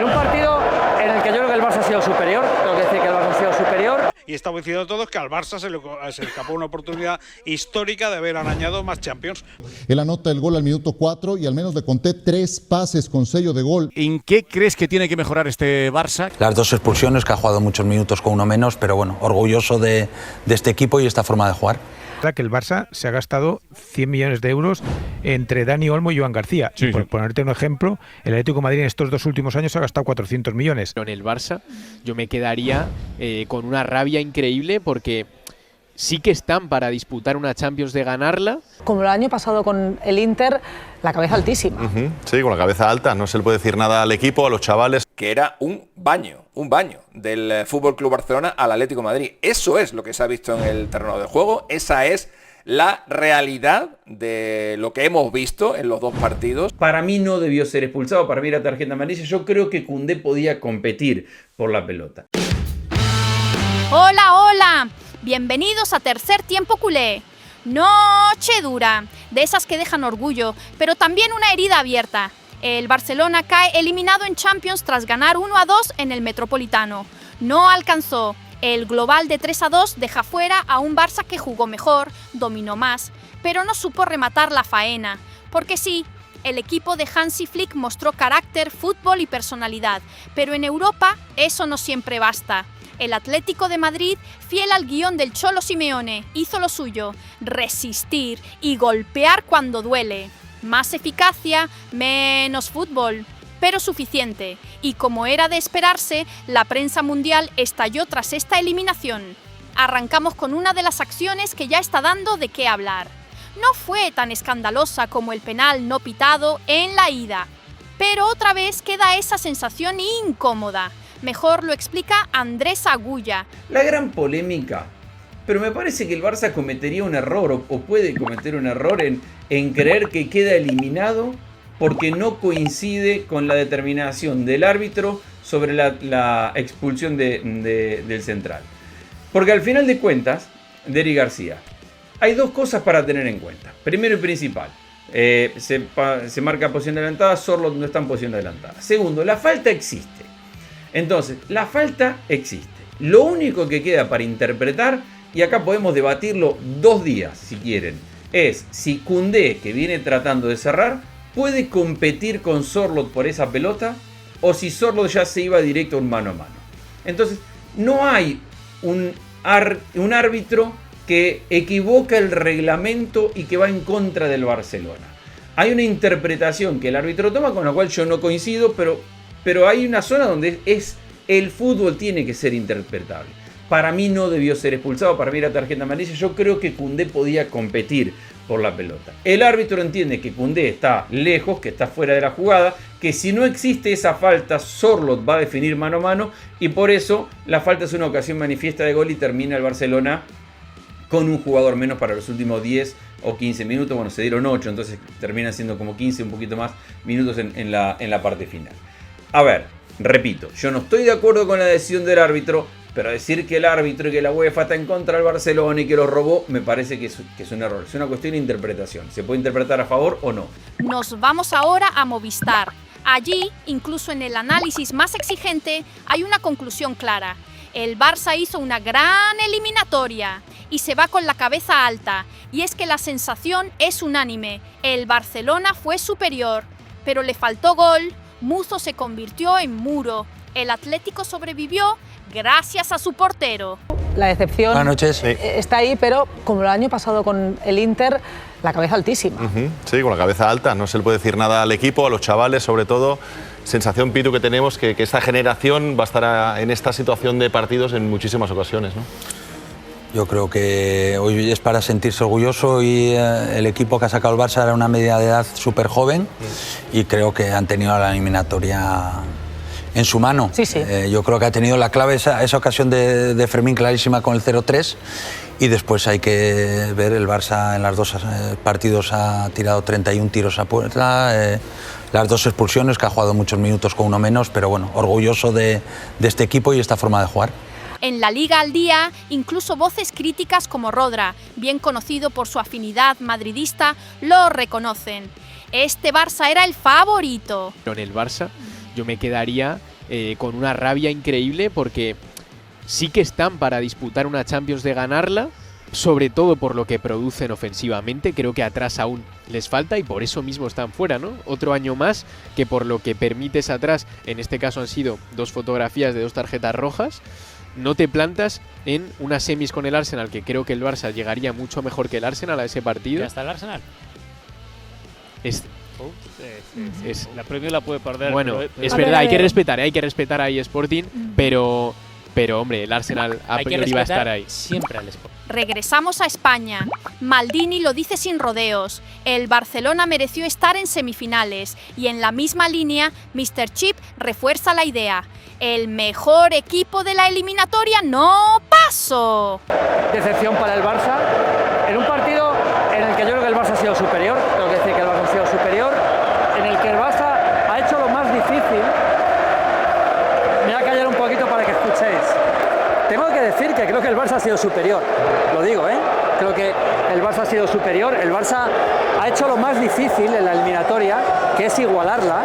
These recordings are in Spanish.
En un partido en el que yo creo que el Barça ha sido superior, tengo que decir que el Barça ha sido superior. Y estamos diciendo todos que al Barça se le escapó una oportunidad histórica de haber arañado más Champions. Él anota el gol al minuto 4 y al menos le conté 3 pases con sello de gol. ¿En qué crees que tiene que mejorar este Barça? Las 2 expulsiones, que ha jugado muchos minutos con uno menos, pero bueno, orgulloso de este equipo y esta forma de jugar. Que el Barça se ha gastado 100 millones de euros entre Dani Olmo y Joan García. Sí, Por ponerte un ejemplo, el Atlético de Madrid en estos 2 últimos años ha gastado 400 millones. En el Barça yo me quedaría con una rabia increíble porque sí que están para disputar una Champions, de ganarla. Como el año pasado con el Inter, la cabeza altísima. Sí, con la cabeza alta, no se le puede decir nada al equipo, a los chavales. Que era un baño del FC Barcelona al Atlético de Madrid. Eso es lo que se ha visto en el terreno de juego, esa es la realidad de lo que hemos visto en los 2 partidos. Para mí no debió ser expulsado, para mí era tarjeta amarilla. Yo creo que Koundé podía competir por la pelota. ¡Hola, hola! Bienvenidos a Tercer Tiempo Culé. Noche dura, de esas que dejan orgullo, pero también una herida abierta. El Barcelona cae eliminado en Champions tras ganar 1-2 en el Metropolitano. No alcanzó. El global de 3-2 deja fuera a un Barça que jugó mejor, dominó más, pero no supo rematar la faena. Porque sí, el equipo de Hansi Flick mostró carácter, fútbol y personalidad, pero en Europa eso no siempre basta. El Atlético de Madrid, fiel al guión del Cholo Simeone, hizo lo suyo, resistir y golpear cuando duele. Más eficacia, menos fútbol, pero suficiente. Y como era de esperarse, la prensa mundial estalló tras esta eliminación. Arrancamos con una de las acciones que ya está dando de qué hablar. No fue tan escandalosa como el penal no pitado en la ida, pero otra vez queda esa sensación incómoda. Mejor lo explica Andrés Agulla. La gran polémica, pero me parece que el Barça cometería un error o puede cometer un error en creer que queda eliminado porque no coincide con la determinación del árbitro sobre la expulsión del central. Porque al final de cuentas, Deri García, hay 2 cosas para tener en cuenta. Primero y principal, se marca posición adelantada, Sorloth no está en posición adelantada. Segundo, la falta existe. Entonces, la falta existe. Lo único que queda para interpretar, y acá podemos debatirlo 2 días si quieren, es si Koundé, que viene tratando de cerrar, puede competir con Sorloth por esa pelota o si Sorloth ya se iba directo a un mano a mano. Entonces, no hay un árbitro que equivoca el reglamento y que va en contra del Barcelona. Hay una interpretación que el árbitro toma con la cual yo no coincido, pero hay una zona donde el fútbol tiene que ser interpretable. Para mí no debió ser expulsado, para mí era tarjeta amarilla. Yo creo que Koundé podía competir por la pelota. El árbitro entiende que Koundé está lejos, que está fuera de la jugada, que si no existe esa falta, Sorloth va a definir mano a mano y por eso la falta es una ocasión manifiesta de gol y termina el Barcelona con un jugador menos para los últimos 10 o 15 minutos. Bueno, se dieron 8, entonces terminan siendo como 15, un poquito más minutos en la parte final. A ver, repito, yo no estoy de acuerdo con la decisión del árbitro, pero decir que el árbitro y que la UEFA está en contra del Barcelona y que lo robó, me parece que es un error. Es una cuestión de interpretación. ¿Se puede interpretar a favor o no? Nos vamos ahora a Movistar. Allí, incluso en el análisis más exigente, hay una conclusión clara. El Barça hizo una gran eliminatoria y se va con la cabeza alta. Y es que la sensación es unánime. El Barcelona fue superior, pero le faltó gol. Muzo se convirtió en muro. El Atlético sobrevivió gracias a su portero. La decepción Buenas noches. está ahí, pero como el año pasado con el Inter, la cabeza altísima. Sí, con la cabeza alta, no se le puede decir nada al equipo, a los chavales sobre todo. Sensación, Pitu, que tenemos que esta generación va a estar en esta situación de partidos en muchísimas ocasiones, ¿no? Yo creo que hoy es para sentirse orgulloso y el equipo que ha sacado el Barça era una media de edad súper joven y creo que han tenido la eliminatoria en su mano. Sí, sí. Yo creo que ha tenido la clave esa ocasión de Fermín clarísima con el 0-3 y después hay que ver, el Barça en los 2 partidos ha tirado 31 tiros a puerta, las 2 expulsiones, que ha jugado muchos minutos con uno menos, pero bueno, orgulloso de este equipo y esta forma de jugar. En la Liga al día, incluso voces críticas como Rodra, bien conocido por su afinidad madridista, lo reconocen. Este Barça era el favorito. En el Barça yo me quedaría con una rabia increíble porque sí que están para disputar una Champions de ganarla, sobre todo por lo que producen ofensivamente. Creo que atrás aún les falta y por eso mismo están fuera, ¿no? Otro año más que por lo que permites atrás, en este caso han sido 2 fotografías de 2 tarjetas rojas, no te plantas en unas semis con el Arsenal, que creo que el Barça llegaría mucho mejor que el Arsenal a ese partido. ¿Ya está el Arsenal? Es la Premier la puede perder. Bueno, pero es verdad, hay que respetar ahí Sporting, pero hombre, el Arsenal a priori va a estar ahí. Siempre al Sporting. Regresamos a España. Maldini lo dice sin rodeos. El Barcelona mereció estar en semifinales y en la misma línea, Mr. Chip refuerza la idea. El mejor equipo de la eliminatoria no pasó. Decepción para el Barça en un partido en el que yo creo que el Barça ha sido superior. Tengo que decir que el Barça ha sido superior, en el que el Barça ha hecho lo más difícil. Me voy a callar un poquito para que escuchéis. Tengo que decir que creo que el Barça ha sido superior. Lo digo, ¿eh? Creo que el Barça ha sido superior. El Barça ha hecho lo más difícil en la eliminatoria, que es igualarla.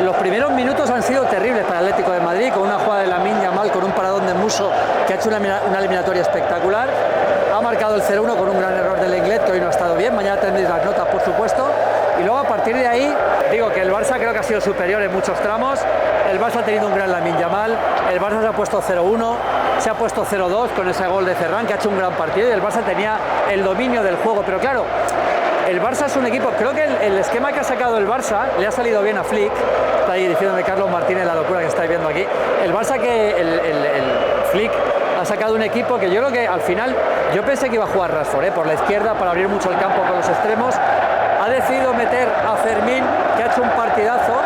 Los primeros minutos han sido terribles para el Atlético de Madrid, con una jugada de Lamine Yamal, con un paradón de Musso, que ha hecho una eliminatoria espectacular. Ha marcado el 0-1 con un gran error del Lenglet, que hoy no ha estado bien. Mañana tendréis las notas, por supuesto. Y luego, a partir de ahí, digo que el Barça creo que ha sido superior en muchos tramos. El Barça ha tenido un gran Lamine Yamal. El Barça se ha puesto 0-1, se ha puesto 0-2 con ese gol de Ferran, que ha hecho un gran partido. Y el Barça tenía el dominio del juego. Pero claro, el Barça es un equipo, creo que el esquema que ha sacado el Barça le ha salido bien a Flick. Está ahí diciéndome Carlos Martínez la locura que estáis viendo aquí. El Barça el Flick ha sacado un equipo que yo creo que al final, yo pensé que iba a jugar Rashford por la izquierda para abrir mucho el campo con los extremos. Ha decidido meter a Fermín, que ha hecho un partidazo,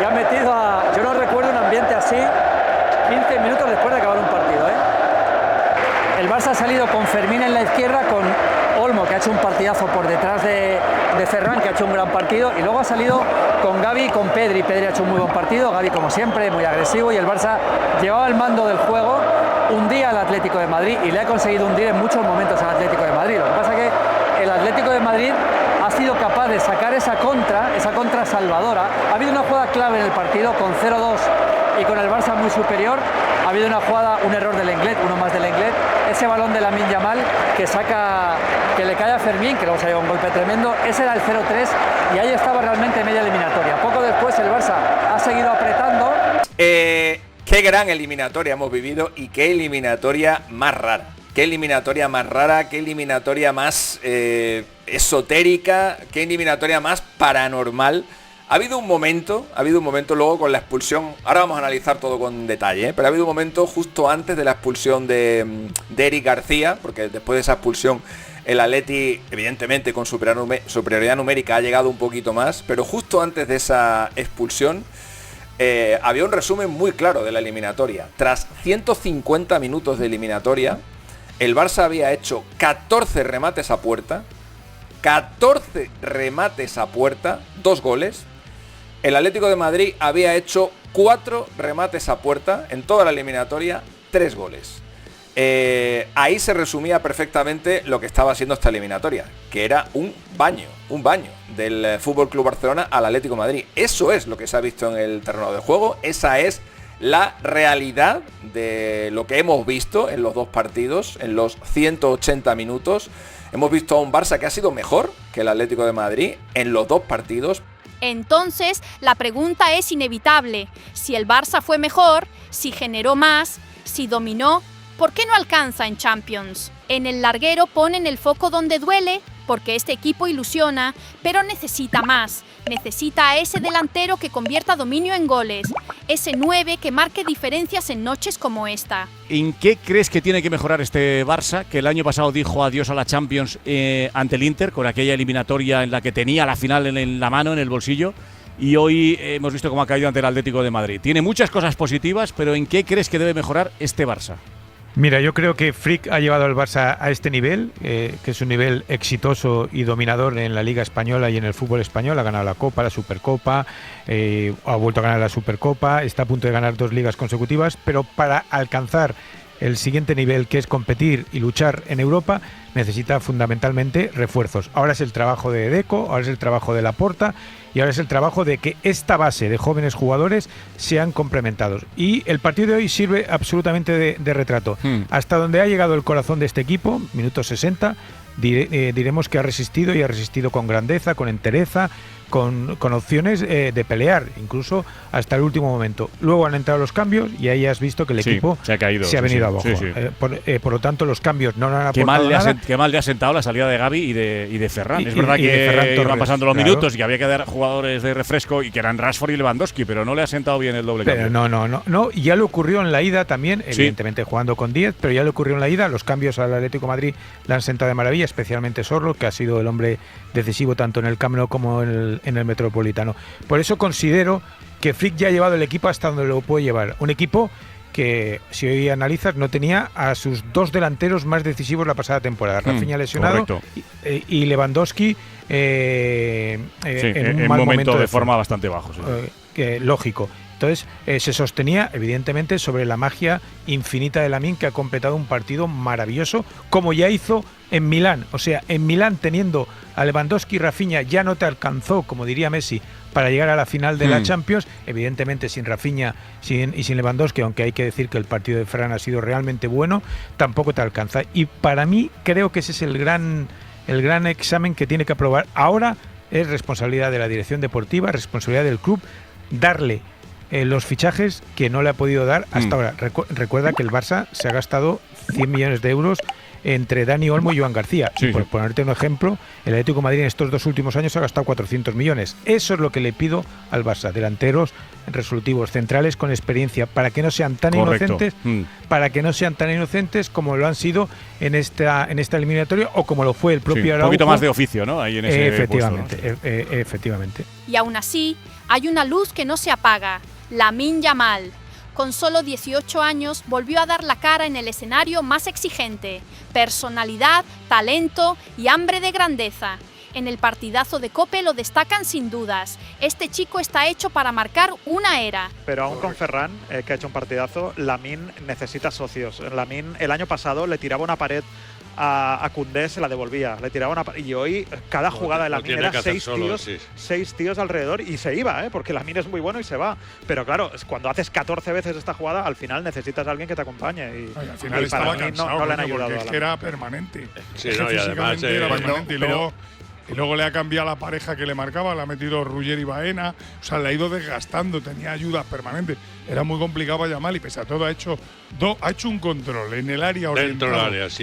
y ha metido a, yo no recuerdo un ambiente así 15 minutos después de acabar un partido. El Barça ha salido con Fermín en la izquierda, con Olmo, que ha hecho un partidazo por detrás de Ferran, que ha hecho un gran partido, y luego ha salido con Gavi y con Pedri. Pedri ha hecho un muy buen partido, Gavi como siempre, muy agresivo, y el Barça llevaba el mando del juego, hundía al Atlético de Madrid, y le ha conseguido hundir en muchos momentos al Atlético de Madrid. Lo que pasa es que el Atlético de Madrid ha sido capaz de sacar esa contra salvadora. Ha habido una jugada clave en el partido, con 0-2 y con el Barça muy superior. Ha habido una jugada, un error del Lenglet, uno más del Lenglet, ese balón de Lamine Yamal que le cae a Fermín, que luego se lleva un golpe tremendo. Ese era el 0-3 y ahí estaba realmente media eliminatoria. Poco después el Barça ha seguido apretando. Qué gran eliminatoria hemos vivido y qué eliminatoria más rara. Qué eliminatoria más rara, qué eliminatoria más esotérica, qué eliminatoria más paranormal. Ha habido un momento luego con la expulsión, ahora vamos a analizar todo con detalle, pero ha habido un momento justo antes de la expulsión de Eric García, porque después de esa expulsión el Atleti, evidentemente con superioridad numérica, ha llegado un poquito más, pero justo antes de esa expulsión había un resumen muy claro de la eliminatoria. Tras 150 minutos de eliminatoria, el Barça había hecho 14 remates a puerta, 2 goles. El Atlético de Madrid había hecho 4 remates a puerta en toda la eliminatoria, 3 goles. Ahí se resumía perfectamente lo que estaba siendo esta eliminatoria, que era un baño del FC Barcelona al Atlético de Madrid. Eso es lo que se ha visto en el terreno de juego, esa es la realidad de lo que hemos visto en los 2 partidos, en los 180 minutos. Hemos visto a un Barça que ha sido mejor que el Atlético de Madrid en los 2 partidos. Entonces, la pregunta es inevitable. Si el Barça fue mejor, si generó más, si dominó, ¿por qué no alcanza en Champions? En el larguero ponen el foco donde duele, porque este equipo ilusiona, pero necesita más. Necesita a ese delantero que convierta dominio en goles, ese 9 que marque diferencias en noches como esta. ¿En qué crees que tiene que mejorar este Barça, que el año pasado dijo adiós a la Champions ante el Inter, con aquella eliminatoria en la que tenía la final en la mano, en el bolsillo, y hoy hemos visto cómo ha caído ante el Atlético de Madrid? Tiene muchas cosas positivas, pero ¿en qué crees que debe mejorar este Barça? Mira, yo creo que Flick ha llevado al Barça a este nivel, que es un nivel exitoso y dominador en la Liga Española y en el fútbol español. Ha ganado la Copa, la Supercopa, ha vuelto a ganar la Supercopa, está a punto de ganar 2 ligas consecutivas, pero para alcanzar el siguiente nivel, que es competir y luchar en Europa, necesita fundamentalmente refuerzos. Ahora es el trabajo de Deco, ahora es el trabajo de Laporta y ahora es el trabajo de que esta base de jóvenes jugadores sean complementados. Y el partido de hoy sirve absolutamente de retrato. Hasta donde ha llegado el corazón de este equipo, minuto 60, diremos que ha resistido y ha resistido con grandeza, con entereza, con opciones de pelear, incluso hasta el último momento. Luego han entrado los cambios y ahí has visto que el equipo se ha venido abajo. Por lo tanto, los cambios no han aportado nada. Qué mal le ha sentado la salida de Gavi y de Ferran. Es verdad que iban pasando los minutos y que había que dar jugadores de refresco y que eran Rashford y Lewandowski, pero no le ha sentado bien el doble cambio. No. Ya le ocurrió en la ida también, evidentemente jugando con 10, pero ya le ocurrió en la ida. Los cambios al Atlético de Madrid le han sentado de maravilla, especialmente Sorlo, que ha sido el hombre decisivo tanto en el Camp Nou como en el Metropolitano. Por eso considero que Flick ya ha llevado el equipo hasta donde lo puede llevar. Un equipo que, si hoy analizas, no tenía a sus dos delanteros más decisivos la pasada temporada. Rafinha lesionado y Lewandowski en un mal momento de forma bastante bajo. Lógico. Entonces se sostenía evidentemente sobre la magia infinita de Lamine, que ha completado un partido maravilloso, como ya hizo en Milán. O sea, en Milán, teniendo a Lewandowski y Rafinha, ya no te alcanzó, como diría Messi, para llegar a la final de la Champions. Evidentemente sin Rafinha y sin Lewandowski, aunque hay que decir que el partido de Ferran ha sido realmente bueno, tampoco te alcanza. Y para mí creo que ese es el gran examen que tiene que aprobar. Ahora es responsabilidad de la dirección deportiva, responsabilidad del club, darle los fichajes que no le ha podido dar hasta ahora. Recuerda que el Barça se ha gastado 100 millones de euros entre Dani Olmo y Joan García. Y por ponerte un ejemplo, el Atlético de Madrid en estos 2 últimos años ha gastado 400 millones. Eso es lo que le pido al Barça. Delanteros resolutivos, centrales con experiencia, para que no sean tan inocentes, como lo han sido en esta eliminatoria o como lo fue el propio Araujo. Un poquito más de oficio, ¿no? Ahí en ese efectivamente, puesto, ¿no? Efectivamente. Y aún así, hay una luz que no se apaga: Lamine Yamal. Con solo 18 años volvió a dar la cara en el escenario más exigente. Personalidad, talento y hambre de grandeza. En el partidazo de COPE lo destacan sin dudas. Este chico está hecho para marcar una era. Pero aún con Ferran, que ha hecho un partidazo, Lamine necesita socios. Lamine el año pasado le tiraba una pared a Koundé, se la devolvía, le tiraba una y hoy cada jugada de Lamine era 6 tíos alrededor y se iba, porque Lamine es muy bueno y se va. Pero claro, cuando haces 14 veces esta jugada, al final necesitas a alguien que te acompañe y al final estaba cansado, no le han ayudado. Es que era permanente. Sí, no, y además era permanente. Y luego le ha cambiado la pareja que le marcaba, le ha metido Ruggeri y Baena, o sea, le ha ido desgastando, tenía ayudas permanentes. Era muy complicado para Yamal y pese a todo ha hecho un control en el área oriental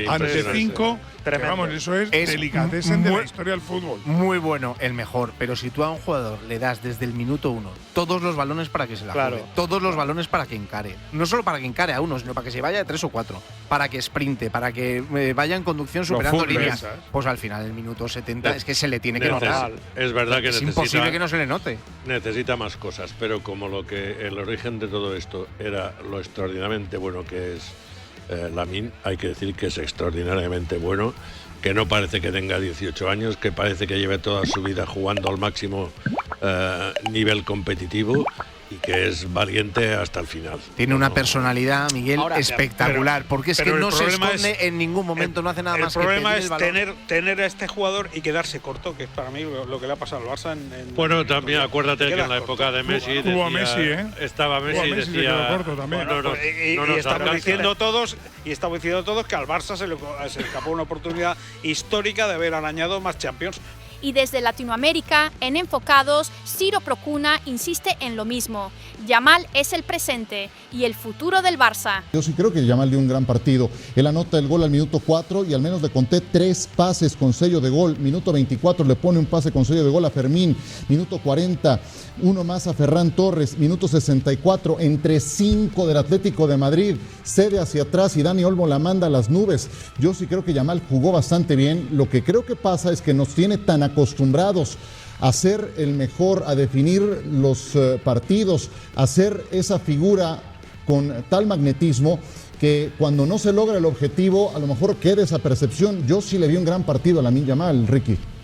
ante 5. Vamos, eso es delicatessen de la historia del fútbol. Muy bueno, el mejor. Pero si tú a un jugador le das desde el minuto 1 todos los balones para que se la juegue, todos los balones para que encare, no solo para que encare a uno, sino para que se vaya de 3 o 4, para que sprinte, para que vaya en conducción superando líneas, pues al final, el minuto 70, es que se le tiene que notar. Es verdad que es imposible que no se le note. Necesita más cosas, pero como el origen de todo esto era lo extraordinariamente bueno que es Lamine, hay que decir que es extraordinariamente bueno, que no parece que tenga 18 años, que parece que lleve toda su vida jugando al máximo nivel competitivo y que es valiente hasta el final. Tiene una personalidad, Miguel, espectacular, porque es que no se esconde en ningún momento, no hace nada más que pedir el balón. El problema es tener a este jugador y quedarse corto, que es para mí lo que le ha pasado al Barça. Bueno, también acuérdate que en la época de Messi estaba Messi y decía… corto también. Y estamos diciendo todos que al Barça se le escapó una oportunidad histórica de haber arañado más Champions. Y desde Latinoamérica, en Enfocados, Ciro Procuna insiste en lo mismo. Yamal es el presente y el futuro del Barça. Yo sí creo que Yamal dio un gran partido. Él anota el gol al minuto 4 y al menos le conté 3 pases con sello de gol. Minuto 24 le pone un pase con sello de gol a Fermín. Minuto 40, uno más a Ferran Torres. Minuto 64, entre 5 del Atlético de Madrid. Cede hacia atrás y Dani Olmo la manda a las nubes. Yo sí creo que Yamal jugó bastante bien. Lo que creo que pasa es que nos tiene tan acostumbrados a ser el mejor, a definir los partidos, a ser esa figura con tal magnetismo que cuando no se logra el objetivo, a lo mejor queda esa percepción. Yo sí le vi un gran partido a Lamine Yamal, Ricky.